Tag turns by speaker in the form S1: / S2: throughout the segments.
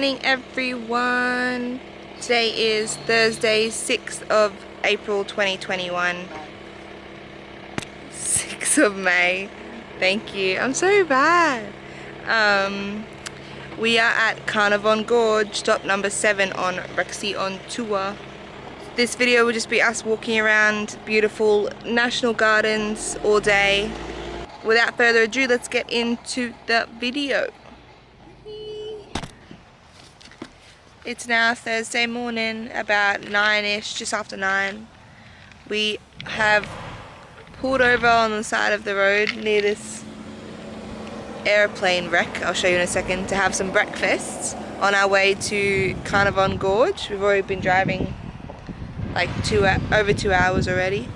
S1: morning everyone. Today is Thursday, 6th of April 2021. 6th of May. Thank you. I'm so bad. We are at Carnarvon Gorge, stop number 7 on WRXXY on tour. This video will just be us walking around beautiful national gardens all day. Without further ado, let's get into the video. It's now Thursday morning, about 9ish, just after 9. We have pulled over on the side of the road near this airplane wreck, I'll show you in a second, to have some breakfast on our way to Carnarvon Gorge. We've already been driving like over 2 hours already.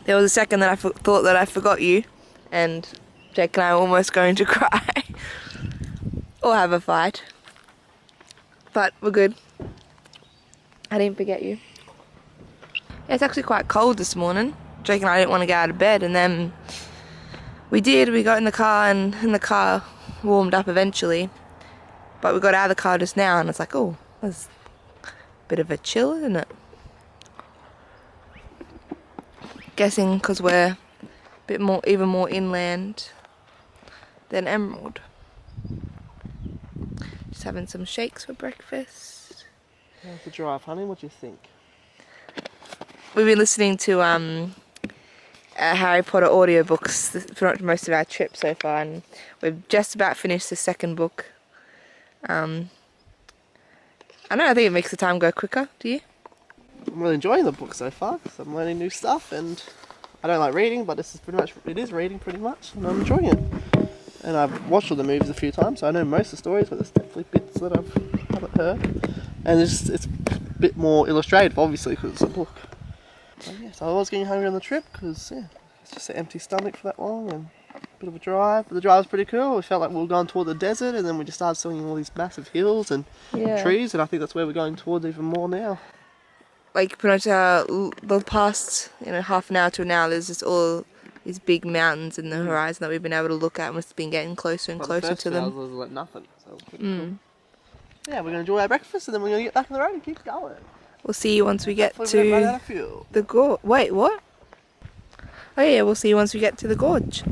S1: There was a second that I thought that I forgot you, and Jake and I were almost going to cry or have a fight, but we're good. I didn't forget you. Yeah, it's actually quite cold this morning. Jake and I didn't want to get out of bed, and then we did. We got in the car, and the car warmed up eventually, but we got out of the car just now and it's like, oh, that's a bit of a chill, isn't it? Guessing because we're a bit more, even more inland than Emerald. Just having some shakes for breakfast.
S2: How's the drive, honey? What do you think?
S1: We've been listening to Harry Potter audiobooks for most of our trip so far, and we've just about finished the second book. I don't know, I think it makes the time go quicker. Do you?
S2: I'm really enjoying the book so far because I'm learning new stuff, and I don't like reading, but this is pretty much, it is reading pretty much, and I'm enjoying it. And I've watched all the movies a few times, so I know most of the stories, but there's definitely bits that I haven't heard. And it's a bit more illustrative, obviously, because it's a book. So yeah, so I was getting hungry on the trip because it's just an empty stomach for that long and a bit of a drive. But the drive was pretty cool. We felt like we were going toward the desert, and then we just started seeing all these massive hills and trees, and I think that's where we're going towards even more now.
S1: Like pretty much the past half an hour to an hour, there's just all these big mountains in the horizon that we've been able to look at, and we've been getting closer and closer to them.
S2: The first 2 hours was like nothing, so it was pretty cool. Yeah, we're going to enjoy our breakfast, and then we're going to get back on the road and keep going.
S1: We'll see you once we get
S2: Hopefully we don't run out
S1: to
S2: of fuel.
S1: the gorge. Wait, what? Oh yeah, we'll see you once we get to the gorge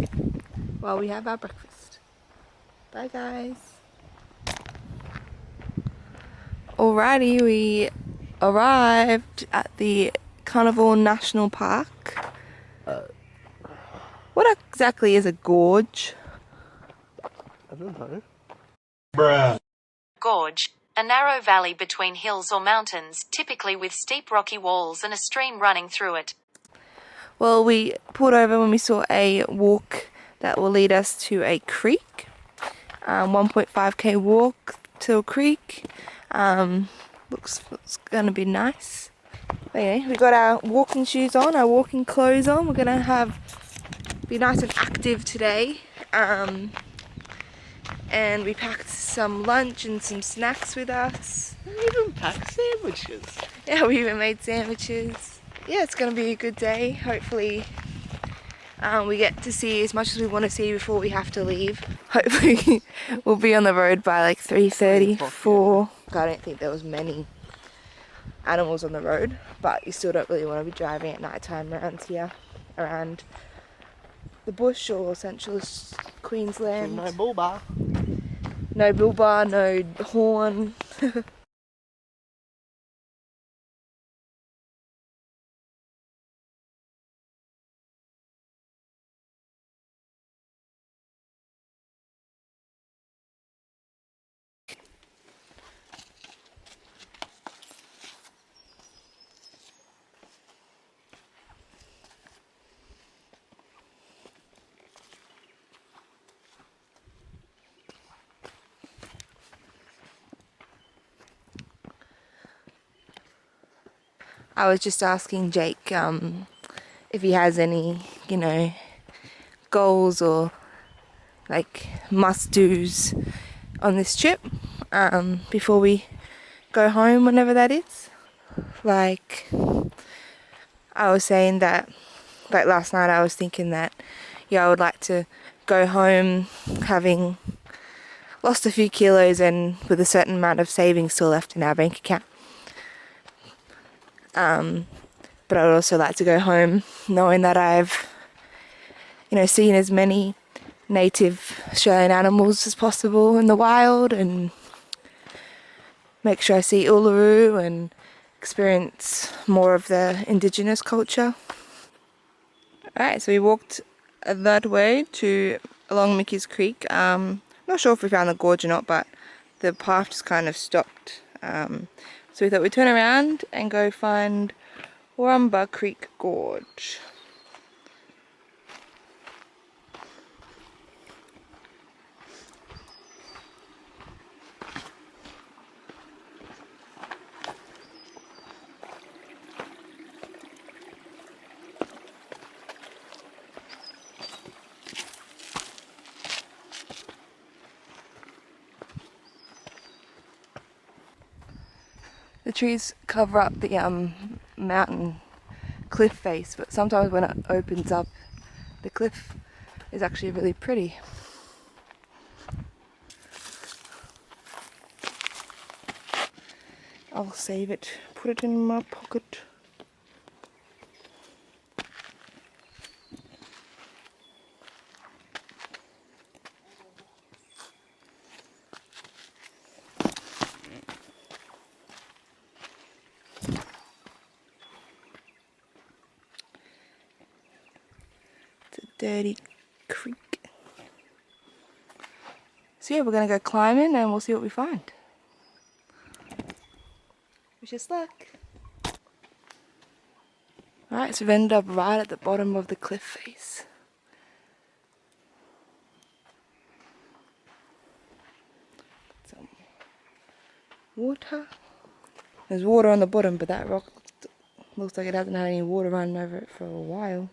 S1: while we have our breakfast. Bye guys. Alrighty, we arrived at the Carnarvon National Park. What exactly is a gorge?
S2: I don't know.
S3: Bruh. Gorge. A narrow valley between hills or mountains, typically with steep rocky walls and a stream running through it.
S1: Well, we pulled over when we saw a walk that will lead us to a creek. 1.5k walk to a creek. Looks going to be nice. But anyway, we got our walking shoes on, our walking clothes on. We're going to be nice and active today. And we packed some lunch and some snacks with us.
S2: We even packed sandwiches.
S1: Yeah, we even made sandwiches. Yeah, it's going to be a good day. Hopefully we get to see as much as we want to see before we have to leave. Hopefully we'll be on the road by like 3:30, 4. I don't think there was many animals on the road, but you still don't really want to be driving at night time around here, around the bush or central Queensland.
S2: No bull bar.
S1: No bull bar, no horn. I was just asking Jake if he has any, goals or like must-dos on this trip before we go home, whenever that is. Like, I was saying that, like last night I was thinking that, I would like to go home having lost a few kilos and with a certain amount of savings still left in our bank account. But I would also like to go home knowing that I've, seen as many native Australian animals as possible in the wild, and make sure I see Uluru and experience more of the indigenous culture. Alright, so we walked that way along Mickey's Creek. Not sure if we found the gorge or not, but the path just kind of stopped. So we thought we'd turn around and go find Warrumbah Creek Gorge. The trees cover up the mountain cliff face, but sometimes when it opens up, the cliff is actually really pretty. I'll save it, put it in my pocket. Dirty creek. So yeah, we're gonna go climbing and we'll see what we find. Wish us luck. Alright, so we've ended up right at the bottom of the cliff face. Some water. There's water on the bottom, but that rock looks like it hasn't had any water running over it for a while.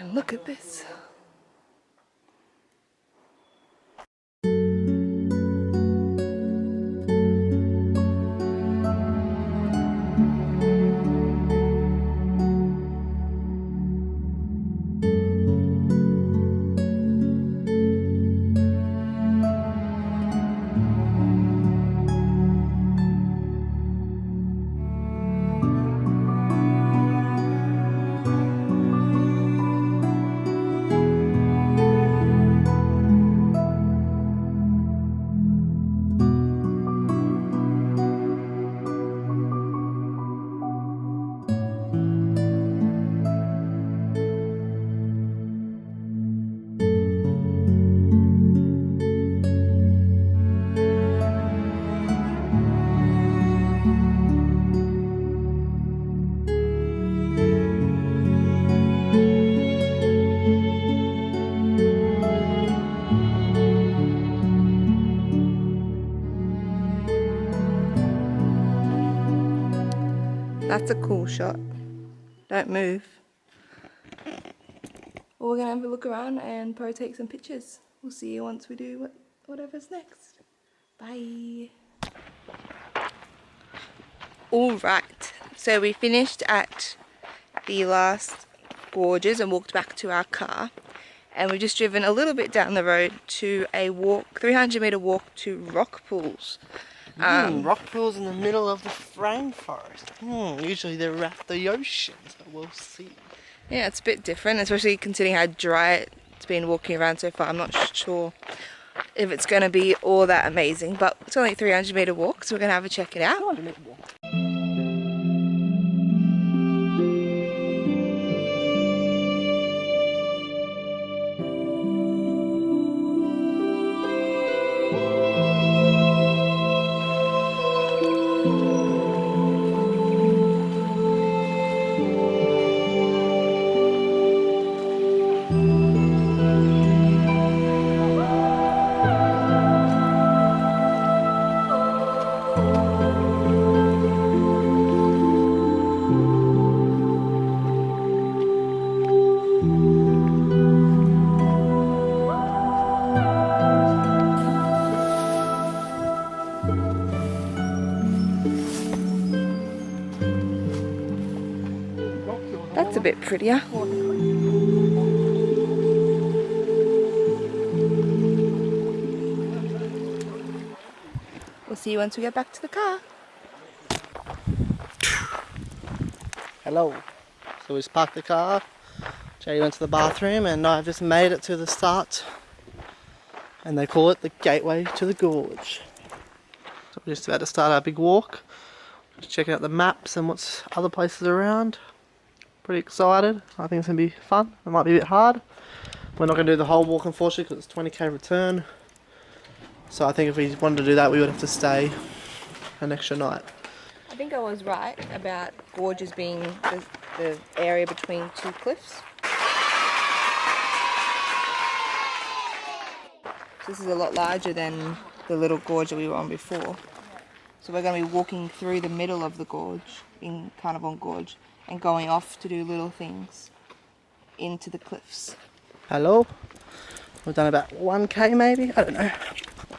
S1: And look at this. That's a cool shot. Don't move. Well, we're gonna have a look around and probably take some pictures. We'll see you once we do whatever's next. Bye. Alright, so we finished at the last gorges and walked back to our car. And we've just driven a little bit down the road to a 300-metre walk to rock pools.
S2: Rock pools in the middle of the rainforest. Usually they're at the ocean, so we'll see.
S1: Yeah, it's a bit different, especially considering how dry it's been walking around so far. I'm not sure if it's going to be all that amazing, but it's only a 300-metre walk, so we're going to have a check it out.
S2: 200-metre walk.
S1: That's a bit prettier. see you once we get back to the car.
S2: Hello. So we just parked the car. Jay went to the bathroom and I've just made it to the start. And they call it the gateway to the gorge. So we're just about to start our big walk. Just checking out the maps and what's other places around. Pretty excited. I think it's going to be fun. It might be a bit hard. We're not going to do the whole walk unfortunately because it's 20k return. So I think if we wanted to do that we would have to stay an extra night.
S1: I think I was right about gorges being the area between two cliffs. This is a lot larger than the little gorge that we were on before. So we're going to be walking through the middle of the gorge in Carnarvon Gorge and going off to do little things into the cliffs.
S2: Hello. We've done about 1k maybe, I don't know.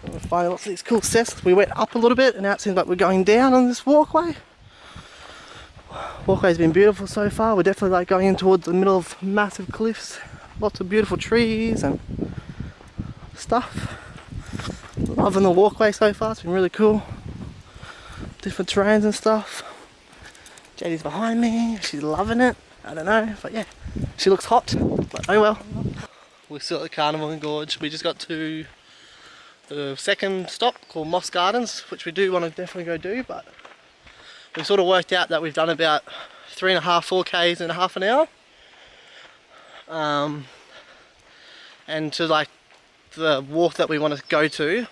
S2: We're finding lots of these cool steps. We went up a little bit and now it seems like we're going down on this walkway. Walkway's been beautiful so far. We're definitely like going in towards the middle of massive cliffs. Lots of beautiful trees and stuff. Loving the walkway so far, it's been really cool. Different terrains and stuff. JD's behind me, she's loving it. I don't know, but yeah, she looks hot, but oh well. We're still at the Carnarvon Gorge. We just got to the second stop called Moss Gardens, which we do want to definitely go do, but we sort of worked out that we've done about 3.5, 4Ks in half an hour. And to like the walk that we want to go to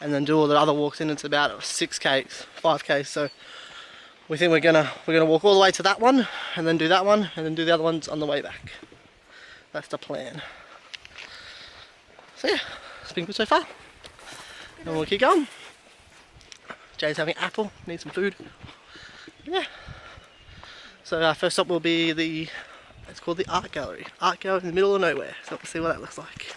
S2: and then do all the other walks in, it's about 6Ks, 5Ks. So we think we're gonna walk all the way to that one and then do that one and then do the other ones on the way back. That's the plan. So yeah, it's been good so far. And we'll keep going. Jay's having apple, needs some food. Yeah. So our first stop will be it's called the Art Gallery. Art Gallery in the middle of nowhere. So we'll see what that looks like.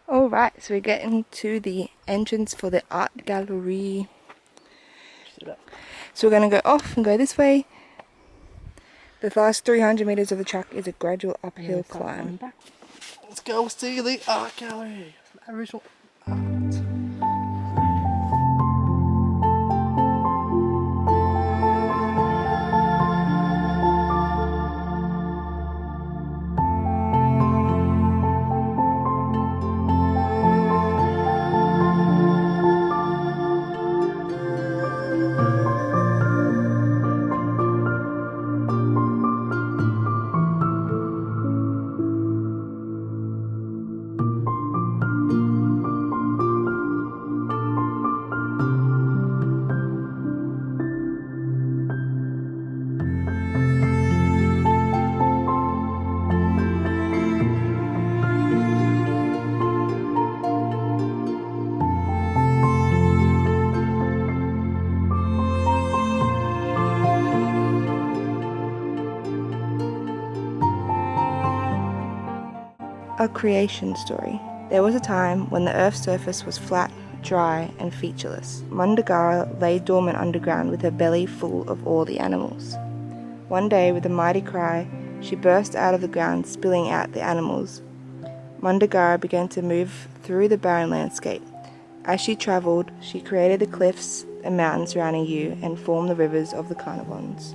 S1: Alright, so we're getting to the entrance for the art gallery. So we're going to go off and go this way. The last 300 meters of the track is a gradual uphill climb.
S2: Let's go see the Art Gallery. Some Aboriginal art.
S1: A creation story. There was a time when the Earth's surface was flat, dry, and featureless. Mundagara lay dormant underground with her belly full of all the animals. One day, with a mighty cry, she burst out of the ground, spilling out the animals. Mundagara began to move through the barren landscape. As she travelled, she created the cliffs and mountains surrounding you and formed the rivers of the Carnarvons.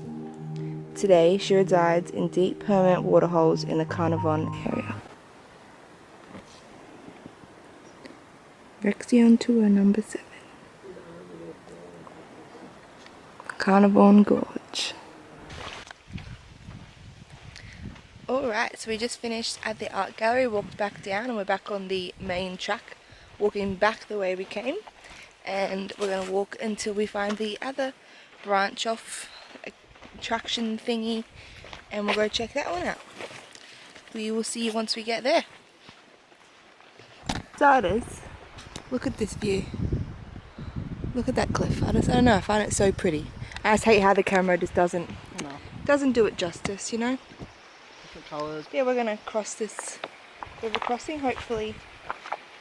S1: Today, she resides in deep permanent waterholes in the Carnarvon area. WRXXY tour number 7. Carnarvon Gorge. Alright, so we just finished at the art gallery, walked back down, and we're back on the main track, walking back the way we came. And we're going to walk until we find the other branch off attraction thingy, and we'll go check that one out. We will see you once we get there. Starters, look at this view. Look at that cliff. I don't know, I find it so pretty. I just hate how the camera just doesn't do it justice, you know?
S2: Different colours.
S1: Yeah, we're gonna cross this river crossing, hopefully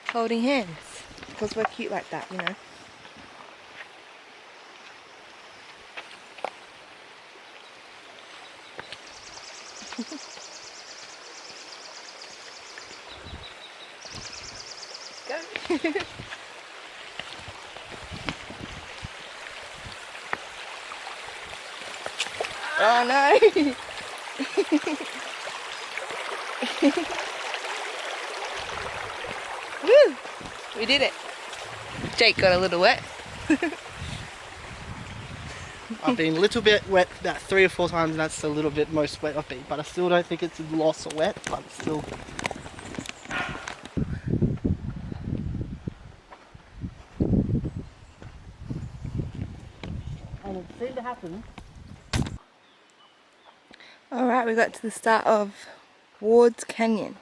S1: holding hands, because we're cute like that, you know? Go! Oh no! Woo! We did it! Jake got a little wet.
S2: I've been a little bit wet about 3 or 4 times, and that's a little bit most wet I've been, but I still don't think it's lost or wet, but still. And it seemed to happen.
S1: Alright, we got to the start of Ward's Canyon.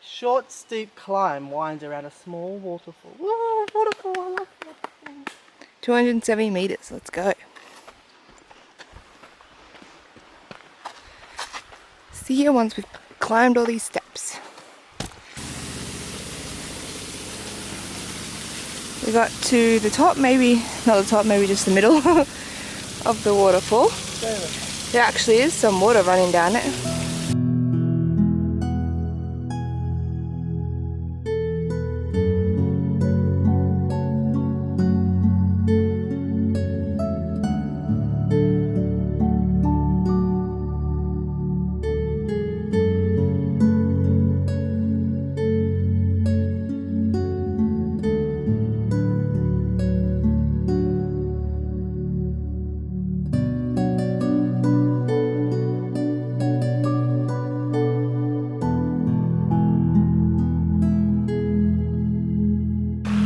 S2: Short, steep climb winds around a small waterfall. Whoa, waterfall, I love waterfall.
S1: 270 meters, let's go. See you once we've climbed all these steps. We got to the top, maybe not the top, maybe just the middle of the waterfall. There actually is some water running down it.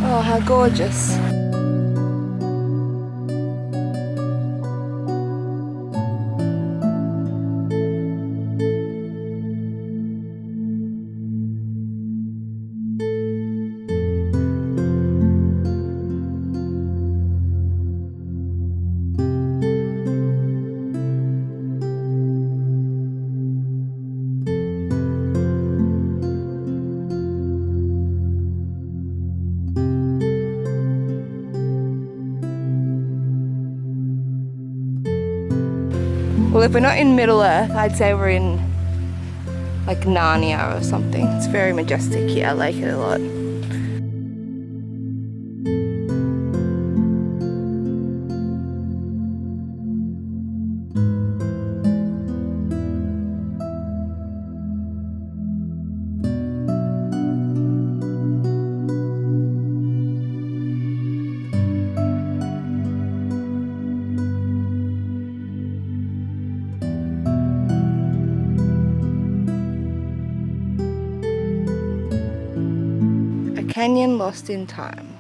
S1: Oh, how gorgeous. Well, if we're not in Middle Earth, I'd say we're in like Narnia or something. It's very majestic here, I like it a lot. Canyon lost in time.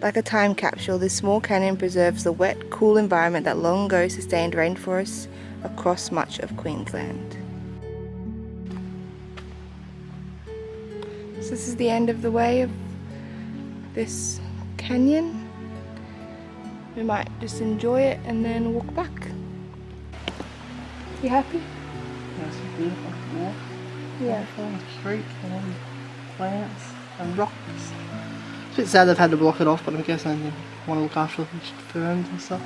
S1: Like a time capsule, this small canyon preserves the wet, cool environment that long ago sustained rainforests across much of Queensland. So this is the end of the way of this canyon. We might just enjoy it and then walk back. You happy?
S2: That's a beautiful walk.
S1: Yeah.
S2: Street and plants and rocks. It's a bit sad they've had to block it off, but I guess I want to look after the ferns and stuff.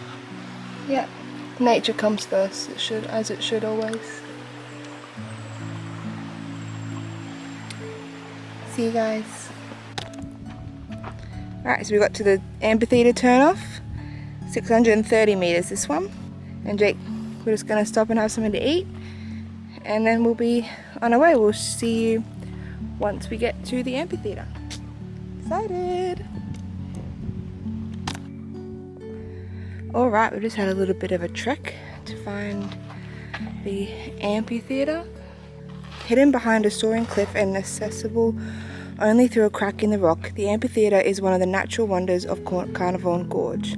S1: Yeah. Nature comes first, it should, as it should always. See you guys. Alright, so we got to the Amphitheatre turn-off. 630 meters this one. And Jake, we're just going to stop and have something to eat. And then we'll be on our way. We'll see you once we get to the amphitheatre. Excited! Alright, we just had a little bit of a trek to find the amphitheatre. Hidden behind a soaring cliff and accessible only through a crack in the rock, the amphitheatre is one of the natural wonders of Carnarvon Gorge.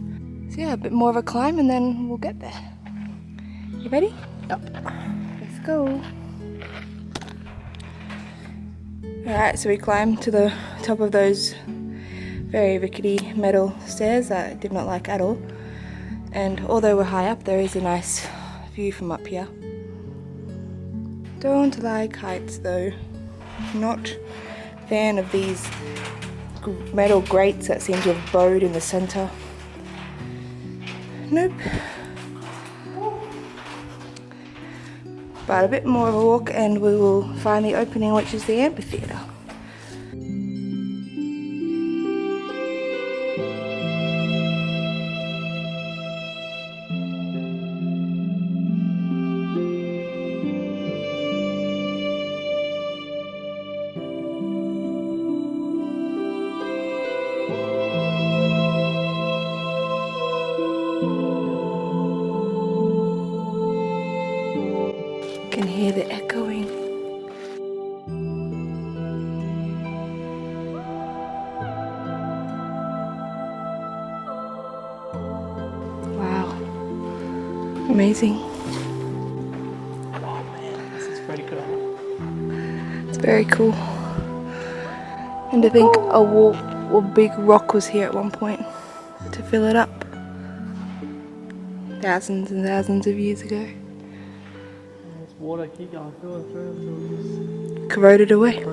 S1: So yeah, a bit more of a climb and then we'll get there. You ready?
S2: Yep.
S1: Let's go. Alright, so we climbed to the top of those very rickety metal stairs that I did not like at all. And although we're high up, there is a nice view from up here. Don't like heights though. Not a fan of these metal grates that seem to have bowed in the centre. Nope. But a bit more of a walk and we will find the opening, which is the amphitheatre. Can hear the echoing. Wow. Amazing.
S2: Oh man, this is pretty cool.
S1: It's very cool. And to think a big rock was here at one point to fill it up. Thousands and thousands of years ago.
S2: There's water keep going through.
S1: Corroded away.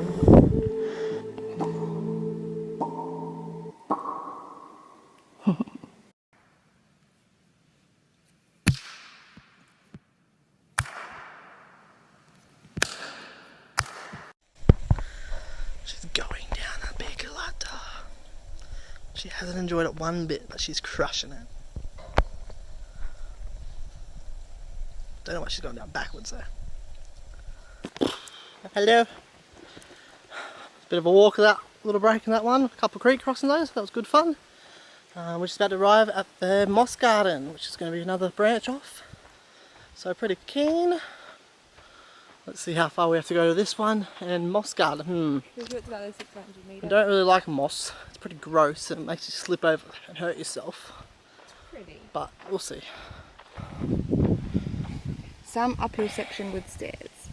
S2: She's going down a big ladder. She hasn't enjoyed it one bit, but she's crushing it. Don't know why she's going down backwards though. Hello. Bit of a walk of that little break in that one. A couple of creek crossing those. That was good fun. We're just about to arrive at the moss garden, which is going to be another branch off. So pretty keen. Let's see how far we have to go to this one and moss garden. I don't really like moss. It's pretty gross and it makes you slip over and hurt yourself.
S1: It's pretty.
S2: But we'll see.
S1: Some uphill section with stairs.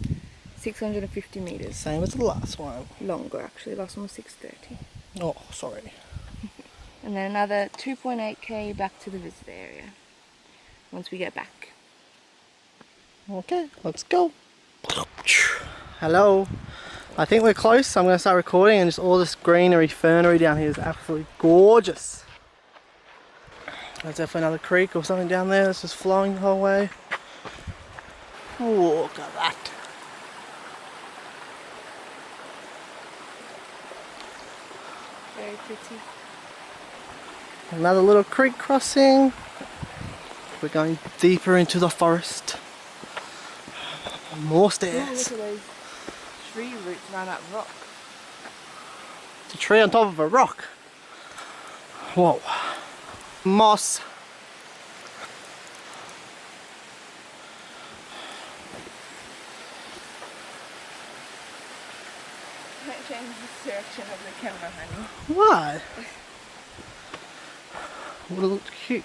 S1: 650 metres.
S2: Same as the last one.
S1: Longer actually, last one was 630.
S2: Oh, sorry.
S1: And then another 2.8k back to the visitor area. Once we get back.
S2: Okay, let's go. Hello. I think we're close, so I'm going to start recording, and just all this greenery, fernery down here is absolutely gorgeous. There's definitely another creek or something down there that's just flowing the whole way. Oh, look at that.
S1: Very pretty.
S2: Another little creek crossing. We're going deeper into the forest. More stairs.
S1: Oh, look at those tree roots around that rock.
S2: It's a tree on top of a rock. Whoa. Moss.
S1: Don't change the direction of the camera, honey.
S2: Why? Would have looked cute.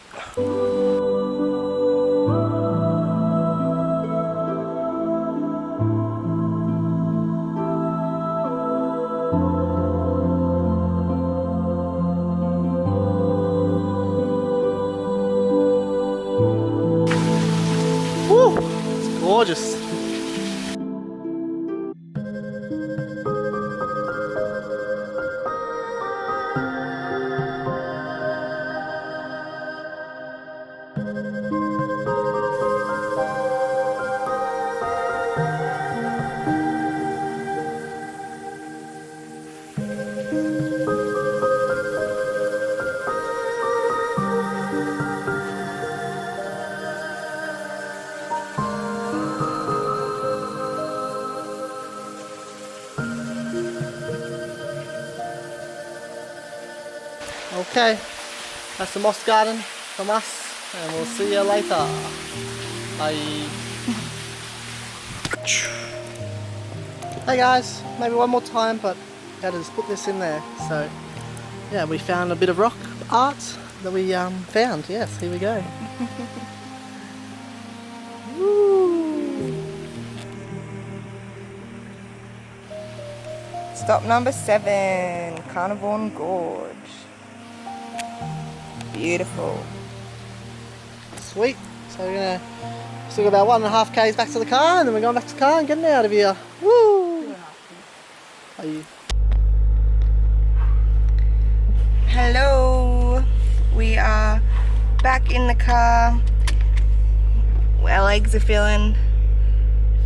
S2: Woo! It's gorgeous. Okay, that's the moss garden from us, and we'll see you later. Bye. Hey guys, maybe one more time, but gotta just put this in there. So yeah, we found a bit of rock art that we found. Yes, here we go. Woo.
S1: Stop number 7, Carnarvon Gorge. Beautiful.
S2: Sweet. So we're gonna still got about 1.5 k's back to the car, and then we're going back to the car and getting out of here. Woo! Are you?
S1: Hello. We are back in the car. Our legs are feeling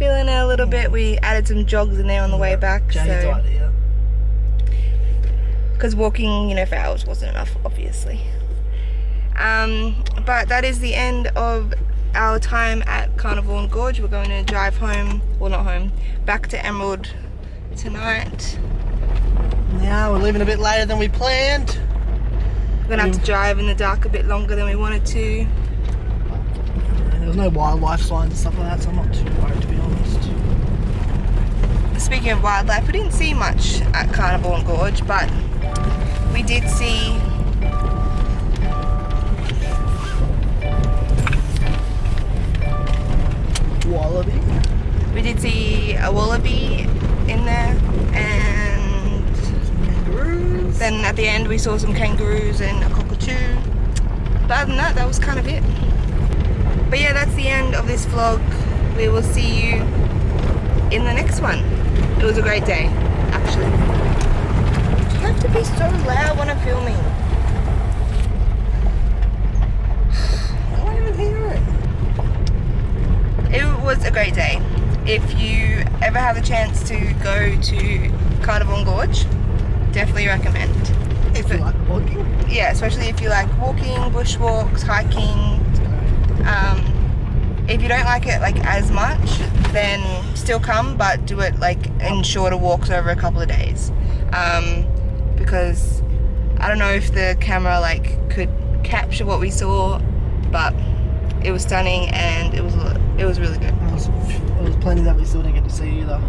S1: it a little bit. We added some jogs in there on the way back.
S2: Jane's idea.
S1: Because walking, for hours wasn't enough, obviously. But that is the end of our time at Carnarvon Gorge. We're going to drive home, well not home, back to Emerald tonight.
S2: Yeah, we're leaving a bit later than we planned.
S1: We're gonna have to drive in the dark a bit longer than we wanted to.
S2: There was no wildlife signs and stuff like that, so I'm not too worried, to be honest.
S1: Speaking of wildlife, we didn't see much at Carnarvon Gorge, but we did see
S2: Wallaby.
S1: We did see a wallaby in there, and
S2: Kangaroos.
S1: then at the end we saw some kangaroos and a cockatoo. But other than that, that was kind of it. But yeah, that's the end of this vlog. We will see you in the next one. It was a great day, actually. You have to be so loud when I'm filming.
S2: I don't even hear it.
S1: It was a great day. If you ever have the chance to go to Carnarvon Gorge, definitely recommend.
S2: If you like walking.
S1: Yeah, especially if you like walking, bushwalks, hiking. If you don't like it as much, then still come, but do it in shorter walks over a couple of days. Because I don't know if the camera could capture what we saw, but it was stunning and it was really good.
S2: There was plenty that we still didn't get to see either.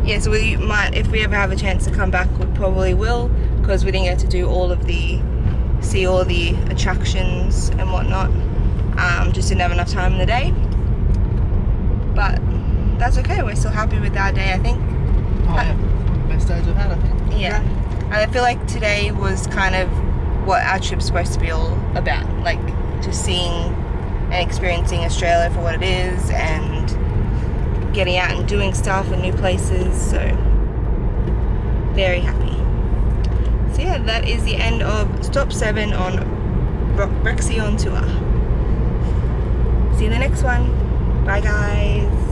S1: Yeah, so we might, if we ever have a chance to come back, we probably will, because we didn't get to do see all the attractions and whatnot. Just didn't have enough time in the day. But that's okay, we're still happy with our day, I think.
S2: Oh yeah, best days we've had, I think.
S1: Yeah. And I feel like today was kind of what our trip's supposed to be all about. Just seeing and experiencing Australia for what it is, and getting out and doing stuff in new places, so very happy. So yeah, that is the end of stop 7 on WRXXY on tour. See you in the next one. Bye guys.